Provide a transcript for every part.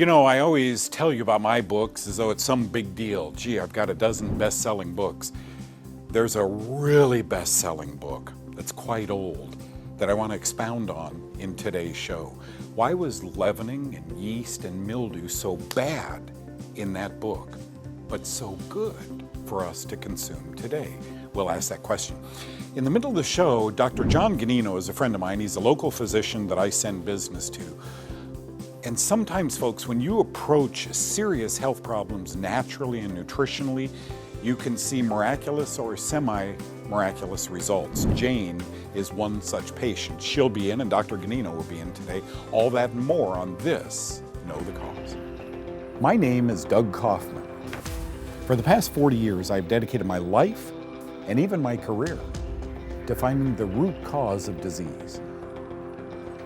You know, I always tell you about my books as though it's some big deal. Gee, I've got a dozen best-selling books. There's a really best-selling book that's quite old that I want to expound on in today's show. Why was leavening and yeast and mildew so bad in that book, but so good for us to consume today? We'll ask that question. In the middle of the show, Dr. John Ganino is a friend of mine. He's a local physician that I send business to. And sometimes, folks, when you approach serious health problems naturally and nutritionally, you can see miraculous or semi-miraculous results. Jane is one such patient. She'll be in, and Dr. Ganino will be in today. All that and more on this Know the Cause. My name is Doug Kaufmann. For the past 40 years, I've dedicated my life and even my career to finding the root cause of disease.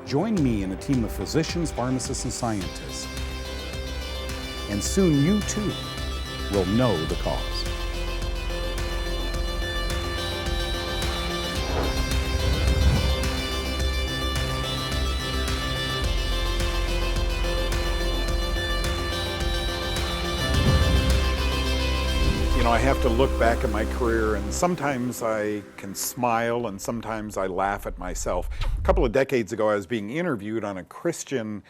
Join me in a team of physicians, pharmacists, and scientists, and soon you too will know the cause. You know, I have to look back at my career, and sometimes I can smile and sometimes I laugh at myself. A couple of decades ago, I was being interviewed on a Christian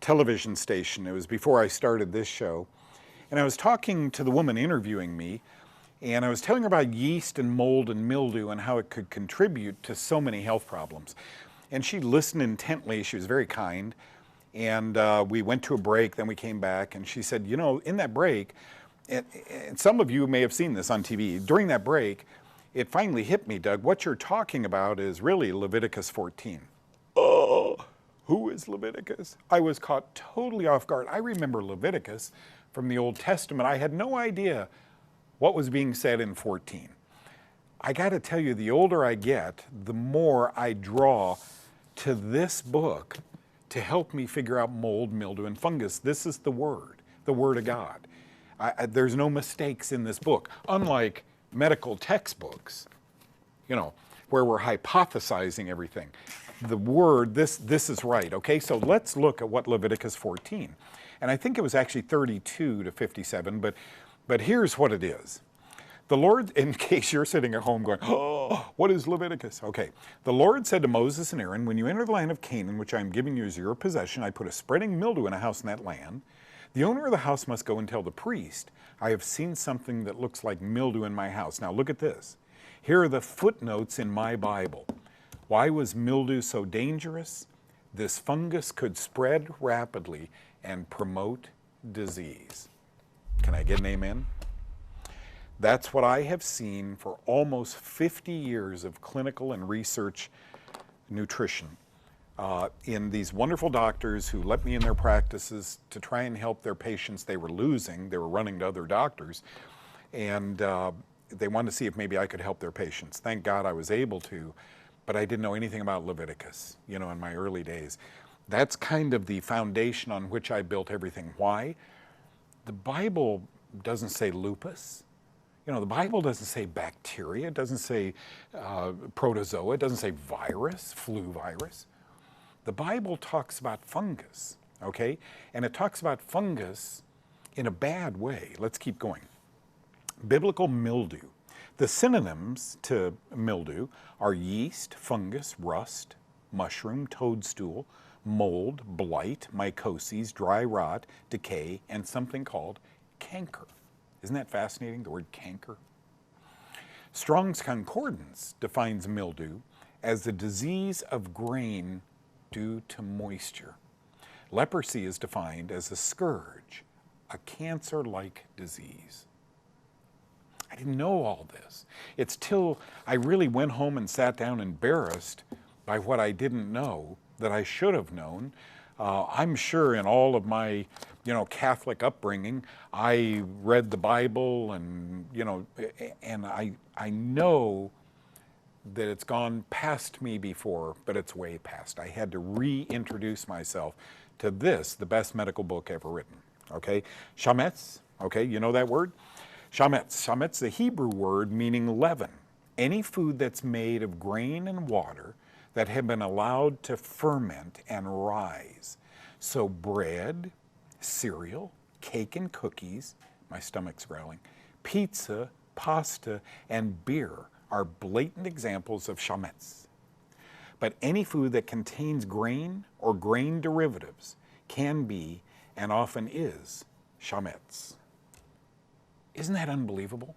television station. It was before I started this show. And I was talking to the woman interviewing me, and I was telling her about yeast and mold and mildew and how it could contribute to so many health problems. And she listened intently. She was very kind. And we went to a break, then we came back, and she said, you know, in that break, and some of you may have seen this on TV. During that break, it finally hit me, Doug. What you're talking about is really Leviticus 14. Oh, who is Leviticus? I was caught totally off guard. I remember Leviticus from the Old Testament. I had no idea what was being said in 14. I got to tell you, the older I get, the more I draw to this book to help me figure out mold, mildew, and fungus. This is the Word of God. There's no mistakes in this book, unlike medical textbooks, you know, where we're hypothesizing everything. The Word, this is right, okay? So let's look at what Leviticus 14, and I think it was actually 32 to 57, but here's what it is. The Lord, in case you're sitting at home going, oh, what is Leviticus? Okay, the Lord said to Moses and Aaron, when you enter the land of Canaan, which I am giving you as your possession, I put a spreading mildew in a house in that land. The owner of the house must go and tell the priest, I have seen something that looks like mildew in my house. Now look at this. Here are the footnotes in my Bible. Why was mildew so dangerous? This fungus could spread rapidly and promote disease. Can I get an amen? That's what I have seen for almost 50 years of clinical and research nutrition. In these wonderful doctors who let me in their practices to try and help their patients they were losing. They were running to other doctors, and they wanted to see if maybe I could help their patients. Thank God I was able to, but I didn't know anything about Leviticus, you know, in my early days. That's kind of the foundation on which I built everything. Why? The Bible doesn't say lupus. You know, the Bible doesn't say bacteria. It doesn't say protozoa. It doesn't say virus, flu virus. The Bible talks about fungus, okay? And it talks about fungus in a bad way. Let's keep going. Biblical mildew. The synonyms to mildew are yeast, fungus, rust, mushroom, toadstool, mold, blight, mycoses, dry rot, decay, and something called canker. Isn't that fascinating, the word canker? Strong's Concordance defines mildew as the disease of grain due to moisture. Leprosy is defined as a scourge, a cancer-like disease. I didn't know all this. It's till I really went home and sat down embarrassed by what I didn't know that I should have known. I'm sure in all of my, you know, Catholic upbringing, I read the Bible and, you know, and I know that it's gone past me before, but it's way past. I had to reintroduce myself to this, the best medical book ever written, okay? Chametz, okay, you know that word? Chametz. Chametz, the Hebrew word meaning leaven. Any food that's made of grain and water that have been allowed to ferment and rise. So bread, cereal, cake and cookies, my stomach's growling, pizza, pasta, and beer are blatant examples of chametz. But any food that contains grain or grain derivatives can be, and often is, chametz. Isn't that unbelievable?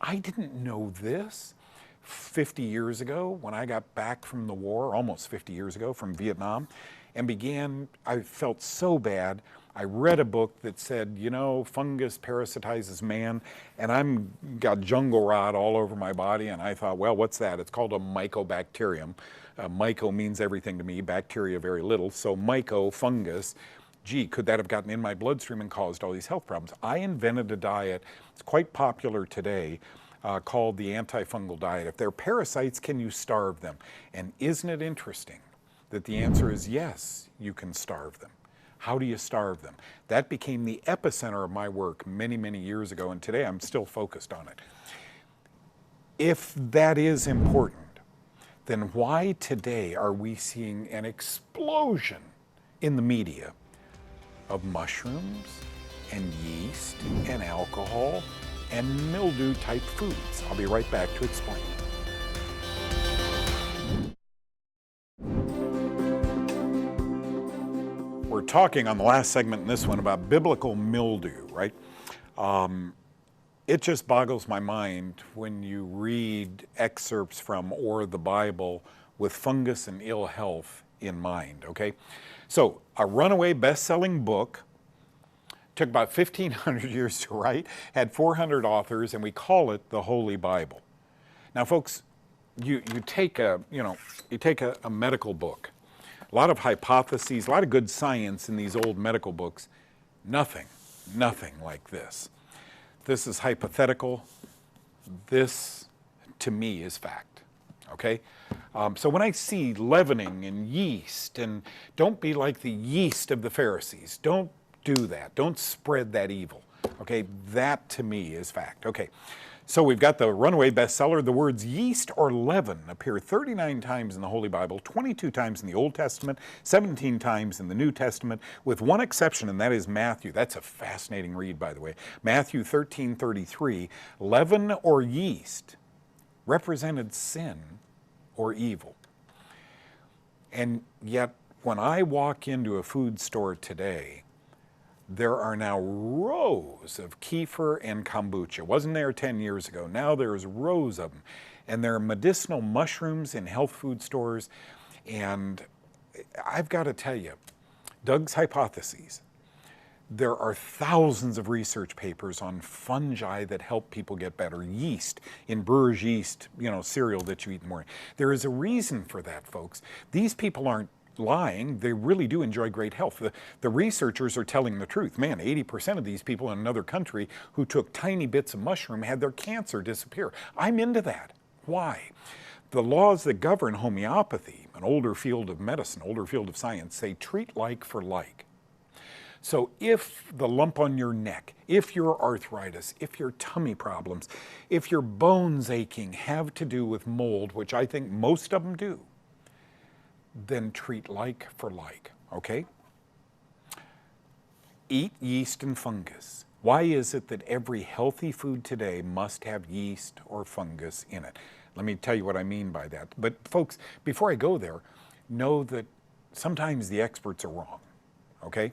I didn't know this 50 years ago when I got back from the war, almost 50 years ago from Vietnam, and I felt so bad. I read a book that said, you know, fungus parasitizes man, and got jungle rot all over my body, and I thought, well, what's that? It's called a mycobacterium. Myco means everything to me, bacteria very little, so myco, fungus. Gee, could that have gotten in my bloodstream and caused all these health problems? I invented a diet, it's quite popular today, called the antifungal diet. If they're parasites, can you starve them? And isn't it interesting that the answer is yes, you can starve them. How do you starve them? That became the epicenter of my work many, many years ago, and today I'm still focused on it. If that is important, then why today are we seeing an explosion in the media of mushrooms and yeast and alcohol and mildew-type foods? I'll be right back to explain. We're talking on the last segment in this one about biblical mildew, right? It just boggles my mind when you read excerpts from or the Bible with fungus and ill health in mind, okay? So a runaway best-selling book, took about 1,500 years to write, had 400 authors, and we call it the Holy Bible. Now, folks, you take a medical book, a lot of hypotheses, a lot of good science in these old medical books. Nothing like this. This is hypothetical. This, to me, is fact, okay? So when I see leavening and yeast, and don't be like the yeast of the Pharisees. Don't do that. Don't spread that evil, okay? That, to me, is fact. Okay, so we've got the runaway bestseller. The words yeast or leaven appear 39 times in the Holy Bible, 22 times in the Old Testament, 17 times in the New Testament, with one exception, and that is Matthew. That's a fascinating read, by the way. Matthew 13:33, leaven or yeast represented sin or evil. And yet, when I walk into a food store today, there are now rows of kefir and kombucha. Wasn't there 10 years ago. Now there's rows of them. And there are medicinal mushrooms in health food stores. And I've got to tell you, Doug's hypotheses, there are thousands of research papers on fungi that help people get better. Yeast, in brewer's yeast, cereal that you eat in the morning. There is a reason for that, folks. These people aren't lying. They really do enjoy great health. The researchers are telling the truth. Man, 80% of these people in another country who took tiny bits of mushroom had their cancer disappear. I'm into that. Why? The laws that govern homeopathy, an older field of medicine, older field of science, say treat like for like. So if the lump on your neck, if your arthritis, if your tummy problems, if your bones aching have to do with mold, which I think most of them do, then treat like for like, okay? Eat yeast and fungus. Why is it that every healthy food today must have yeast or fungus in it? Let me tell you what I mean by that. But folks, before I go there, know that sometimes the experts are wrong, okay?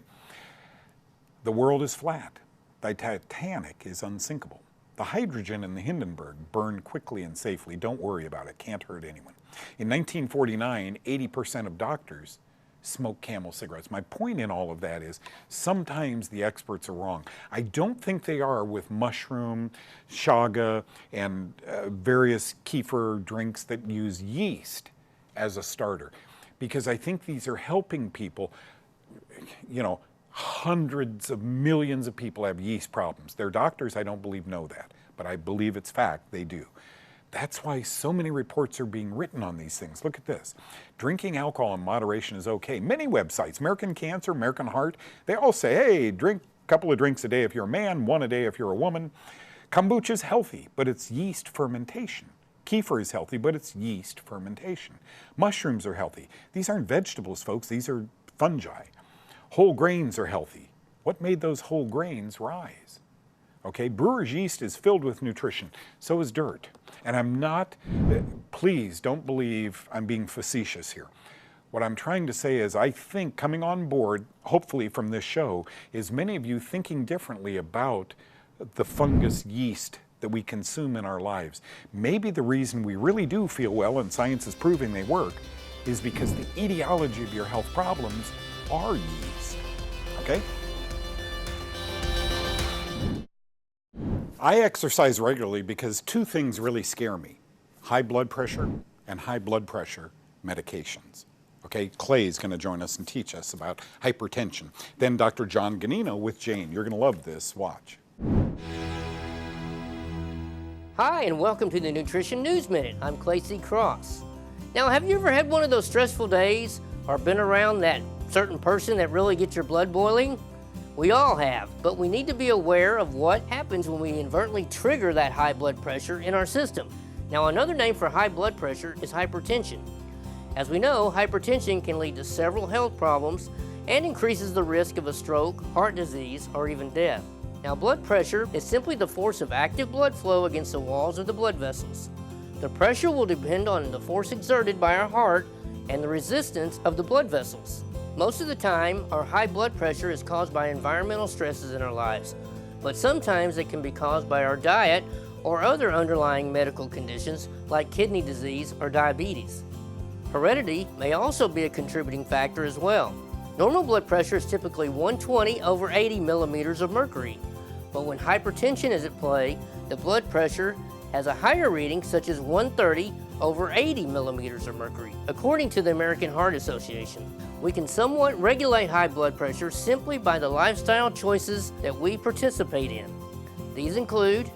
The world is flat. The Titanic is unsinkable. The hydrogen in the Hindenburg burned quickly and safely. Don't worry about it. Can't hurt anyone. In 1949, 80% of doctors smoked Camel cigarettes. My point in all of that is sometimes the experts are wrong. I don't think they are with mushroom, shaga, and various kefir drinks that use yeast as a starter. Because I think these are helping people, hundreds of millions of people have yeast problems. Their doctors, I don't believe, know that, but I believe it's fact, they do. That's why so many reports are being written on these things. Look at this. Drinking alcohol in moderation is okay. Many websites, American Cancer, American Heart, they all say, hey, drink a couple of drinks a day if you're a man, one a day if you're a woman. Kombucha is healthy, but it's yeast fermentation. Kefir is healthy, but it's yeast fermentation. Mushrooms are healthy. These aren't vegetables, folks. These are fungi. Whole grains are healthy. What made those whole grains rise? Okay, brewer's yeast is filled with nutrition. So is dirt. And I'm not, please don't believe I'm being facetious here. What I'm trying to say is I think coming on board, hopefully from this show, is many of you thinking differently about the fungus yeast that we consume in our lives. Maybe the reason we really do feel well, and science is proving they work, is because the etiology of your health problems are yeast. Okay? I exercise regularly because two things really scare me: high blood pressure and high blood pressure medications. Okay, Clay's going to join us and teach us about hypertension. Then Dr. John Ganino with Jane. You're going to love this. Watch. Hi, and welcome to the Nutrition News Minute. I'm Clay C. Cross. Now, have you ever had one of those stressful days or been around that certain person that really gets your blood boiling? We all have, but we need to be aware of what happens when we inadvertently trigger that high blood pressure in our system. Now, another name for high blood pressure is hypertension. As we know, hypertension can lead to several health problems and increases the risk of a stroke, heart disease, or even death. Now, blood pressure is simply the force of active blood flow against the walls of the blood vessels. The pressure will depend on the force exerted by our heart and the resistance of the blood vessels. Most of the time, our high blood pressure is caused by environmental stresses in our lives, but sometimes it can be caused by our diet or other underlying medical conditions like kidney disease or diabetes. Heredity may also be a contributing factor as well. Normal blood pressure is typically 120 over 80 millimeters of mercury, but when hypertension is at play, the blood pressure has a higher reading, such as 130 over 80 millimeters of mercury, according to the American Heart Association. We can somewhat regulate high blood pressure simply by the lifestyle choices that we participate in. These include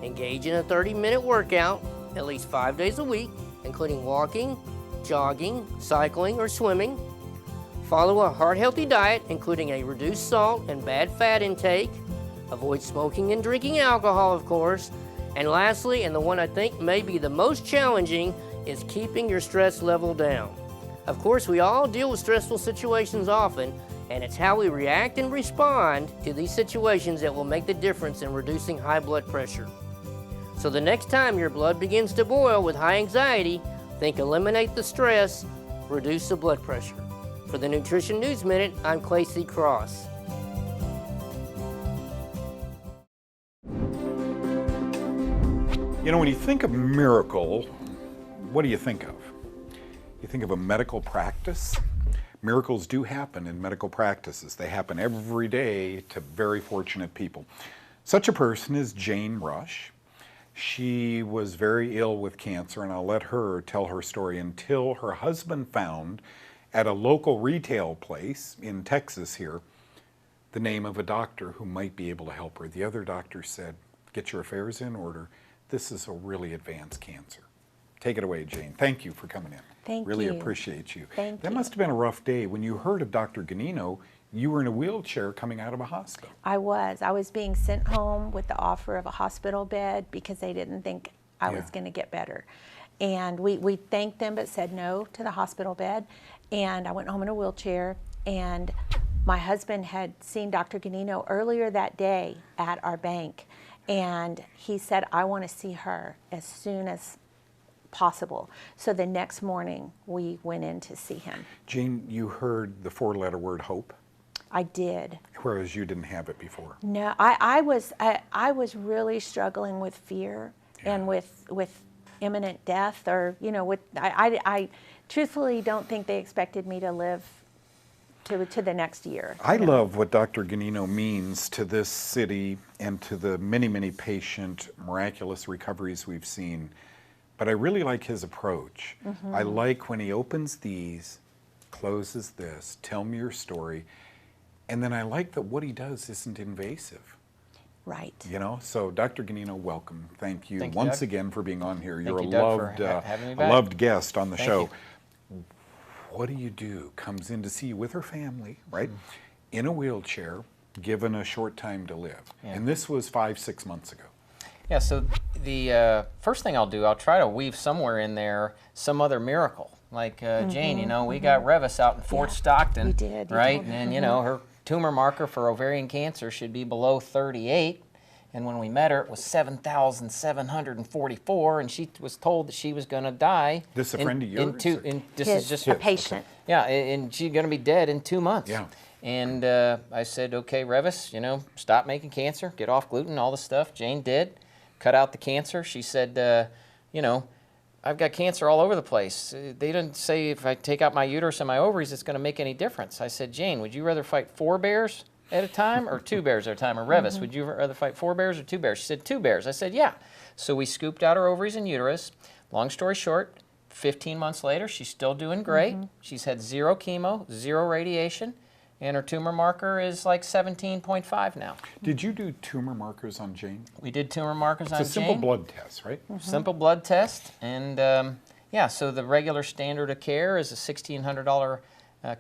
engage in a 30-minute workout at least 5 days a week, including walking, jogging, cycling, or swimming. Follow a heart-healthy diet, including a reduced salt and bad fat intake. Avoid smoking and drinking alcohol, of course. And lastly, and the one I think may be the most challenging, is keeping your stress level down. Of course, we all deal with stressful situations often, and it's how we react and respond to these situations that will make the difference in reducing high blood pressure. So the next time your blood begins to boil with high anxiety, think eliminate the stress, reduce the blood pressure. For the Nutrition News Minute, I'm Clay C. Cross. You know, when you think of miracle, what do you think of? You think of a medical practice. Miracles do happen in medical practices. They happen every day to very fortunate people. Such a person is Jane Rush. She was very ill with cancer, and I'll let her tell her story, until her husband found at a local retail place in Texas here the name of a doctor who might be able to help her. The other doctor said, "Get your affairs in order. This is a really advanced cancer." Take it away, Jane. Thank you for coming in. Thank really you. appreciate you. Thank That you. must have been a rough day. When you heard of Dr. Ganino, you were in a wheelchair coming out of a hospital. I was being sent home with the offer of a hospital bed because they didn't think I was going to get better. And we thanked them but said no to the hospital bed. And I went home in a wheelchair, and my husband had seen Dr. Ganino earlier that day at our bank, and he said, "I want to see her as soon as possible." So the next morning we went in to see him. Jane, you heard the four-letter word hope, I did. whereas you didn't have it before. No, I was really struggling with fear and with imminent death, or I truthfully don't think they expected me to live to the next year. I love what Dr. Ganino means to this city and to the many, many patient miraculous recoveries we've seen. But I really like his approach. I like when he opens these, closes this, tell me your story, and then I like that what he does isn't invasive. Right. You know, so Dr. Ganino, welcome. Thank you Thank you, once Doug. again for being on here. Thank You're you, a Doug, loved, for having me a back. loved guest on the Thank show. you. What do you do? Comes in to see you with her family, right? In a wheelchair, given a short time to live. Yeah. And this was 5-6 months ago. Yeah, so the first thing I'll do, I'll try to weave somewhere in there some other miracle. Like Jane, we got Revis out in Fort Stockton, we did. You right? told me. And then, her tumor marker for ovarian cancer should be below 38. And when we met her, it was 7,744, and she was told that she was going to die. This a friend of yours? This is just a patient. Yeah, and she's going to be dead in 2 months. Yeah. And I said, okay, Revis, you know, stop making cancer, get off gluten, all this stuff. Jane did, cut out the cancer. She said, you know, I've got cancer all over the place. They didn't say if I take out my uterus and my ovaries, it's going to make any difference. I said, Jane, would you rather fight 4 bears at a time or 2 bears at a time? Or Revis, would you rather fight 4 bears or 2 bears? She said, 2 bears. I said, yeah. So we scooped out her ovaries and uterus. Long story short, 15 months later, she's still doing great. She's had 0 chemo, 0 radiation, and her tumor marker is like 17.5 now. Did you do tumor markers on Jane? We did tumor markers on Jane. It's a simple blood test, right? Simple blood test. And yeah, so the regular standard of care is a $1,600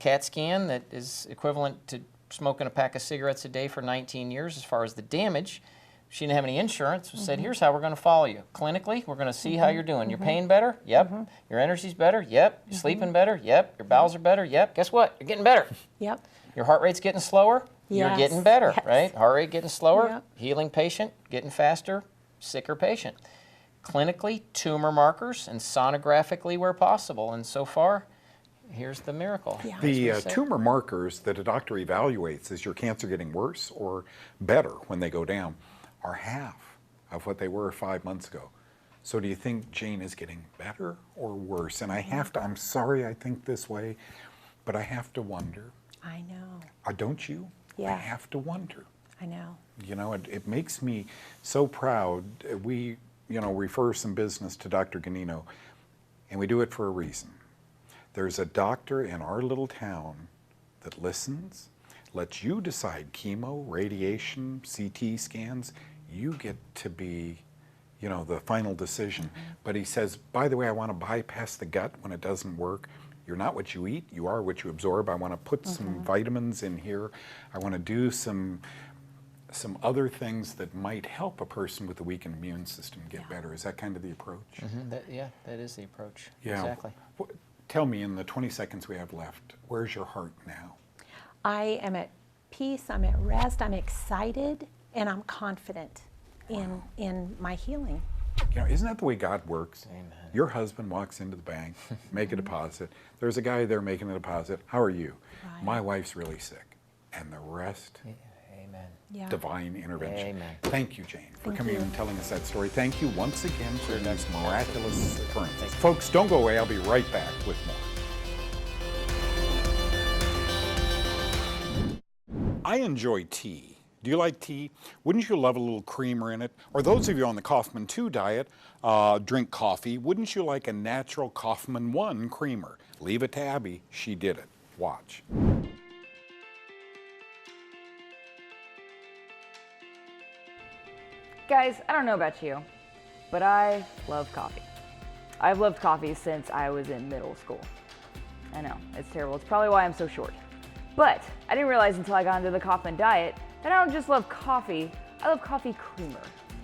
CAT scan that is equivalent to smoking a pack of cigarettes a day for 19 years as far as the damage. She didn't have any insurance. We said, here's how we're going to follow you. Clinically, we're going to see how you're doing. Your pain better? Yep. Your energy's better? Yep. You're sleeping better? Yep. Your bowels are better? Yep. Guess what? You're getting better. Yep. Your heart rate's getting slower? You're Yes. getting better, Yes. right? Heart rate getting slower, Yep. healing patient, getting faster, sicker patient. Clinically, tumor markers, and sonographically where possible. And so far, here's the miracle. Yeah. The tumor markers that a doctor evaluates, is your cancer getting worse or better when they go down, are half of what they were 5 months ago. So do you think Jane is getting better or worse? And I have to, I'm sorry I think this way, but I have to wonder. I know. Don't you? Yeah. I have to wonder. I know. You know, it makes me so proud. We, you know, refer some business to Dr. Ganino, and we do it for a reason. There's a doctor in our little town that listens, lets you decide chemo, radiation, CT scans. You get to be, you know, the final decision. But he says, by the way, I want to bypass the gut when it doesn't work. You're not what you eat, you are what you absorb. I want to put some vitamins in here. I want to do some other things that might help a person with a weakened immune system get better. Is that kind of the approach? Yeah, that is the approach. Yeah. Exactly. Tell me, in the 20 seconds we have left, where's your heart now? I am at peace, I'm at rest, I'm excited, and I'm confident in my healing. You know, isn't that the way God works? Amen. Your husband walks into the bank, make a deposit. There's a guy there making a deposit. How are you? Right. My wife's really sick. And the rest, Amen. Yeah. divine intervention. Amen. Thank you, Jane, for Thank coming you. in and telling us that story. Thank you once again for these miraculous occurrences. Thank you. Folks, don't go away. I'll be right back with more. I enjoy tea. Do you like tea? Wouldn't you love a little creamer in it? Or those of you on the Kaufmann 2 diet, drink coffee, wouldn't you like a natural Kaufmann 1 creamer? Leave it to Abby. She did it. Watch. Guys, I don't know about you, but I love coffee. I've loved coffee since I was in middle school. I know, it's terrible. It's probably why I'm so short. But I didn't realize until I got into the Kaufmann diet that I don't just love coffee, I love coffee creamer.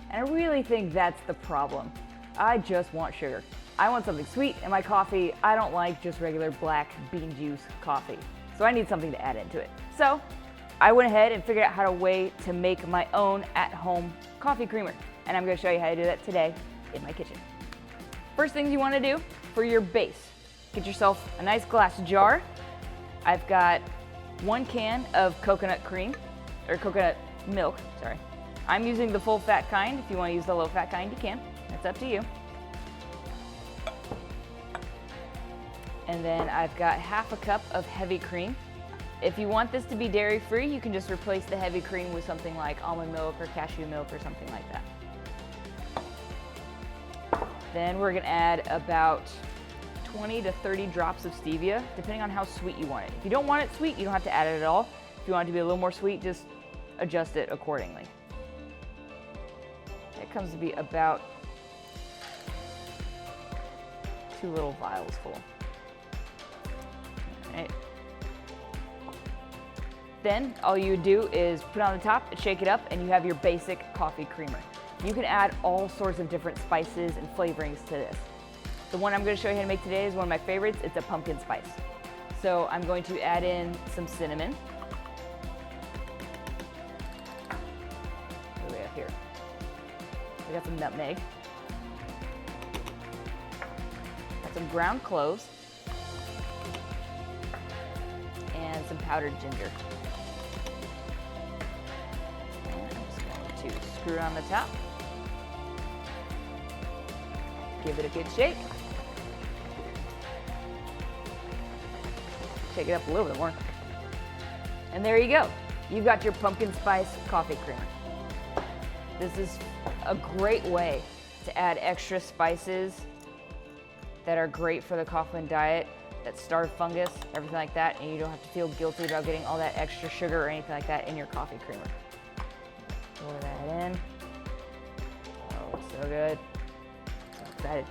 And I really think that's the problem. I just want sugar. I want something sweet in my coffee. I don't like just regular black bean juice coffee. So I need something to add into it. So I went ahead and figured out how to make my own at-home coffee creamer. And I'm gonna show you how to do that today in my kitchen. First things you wanna do for your base, get yourself a nice glass jar. I've got 1 can of coconut cream, or coconut milk, sorry. I'm using the full fat kind. If you wanna use the low fat kind, you can. It's up to you. And then I've got half a cup of heavy cream. If you want this to be dairy-free, you can just replace the heavy cream with something like almond milk or cashew milk or something like that. Then we're gonna add about 20 to 30 drops of stevia, depending on how sweet you want it. If you don't want it sweet, you don't have to add it at all. If you want it to be a little more sweet, just adjust it accordingly. It comes to be about 2 little vials full. All right. Then all you do is put it on the top, shake it up, and you have your basic coffee creamer. You can add all sorts of different spices and flavorings to this. The one I'm going to show you how to make today is one of my favorites. It's a pumpkin spice. So I'm going to add in some cinnamon. got here? We got some nutmeg. Got some ground cloves. And some powdered ginger. And I'm just going to screw on the top. Give it a good shake. Shake it up a little bit more. And there you go. You've got your pumpkin spice coffee creamer. This is a great way to add extra spices that are great for the Kaufmann diet, that starve fungus, everything like that, and you don't have to feel guilty about getting all that extra sugar or anything like that in your coffee creamer. Pour that in. Oh, so good. So excited.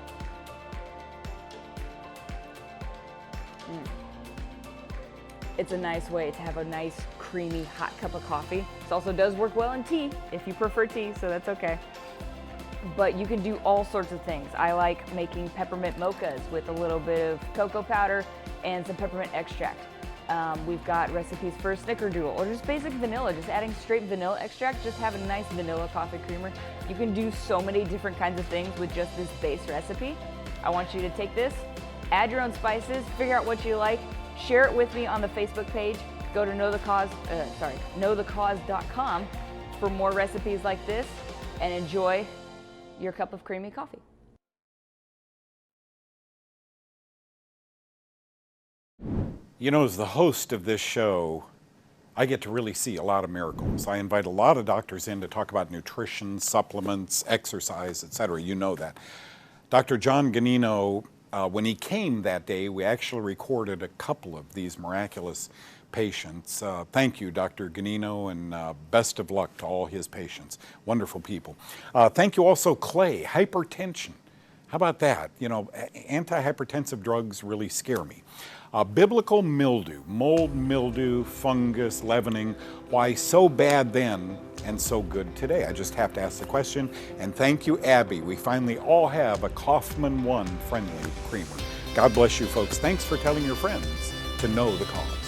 It's a nice way to have a nice, creamy, hot cup of coffee. This also does work well in tea, if you prefer tea, so that's okay. But you can do all sorts of things. I like making peppermint mochas with a little bit of cocoa powder and some peppermint extract. We've got recipes for snickerdoodle or just basic vanilla, just adding straight vanilla extract, just have a nice vanilla coffee creamer. You can do so many different kinds of things with just this base recipe. I want you to take this, add your own spices, figure out what you like, share it with me on the Facebook page. Go to knowthecause.com for more recipes like this, and enjoy your cup of creamy coffee. You know, as the host of this show, I get to really see a lot of miracles. I invite a lot of doctors in to talk about nutrition, supplements, exercise, etc. You know that. Dr. John Ganino, when he came that day, we actually recorded a couple of these miraculous patients. Thank you, Dr. Ganino, and best of luck to all his patients. Wonderful people. Thank you also, Clay. Hypertension. How about that? You know, antihypertensive drugs really scare me. Biblical mildew, mold, mildew, fungus, leavening. Why so bad then and so good today? I just have to ask the question. And thank you, Abby. We finally all have a Kaufmann 1 friendly creamer. God bless you, folks. Thanks for telling your friends to know the cause.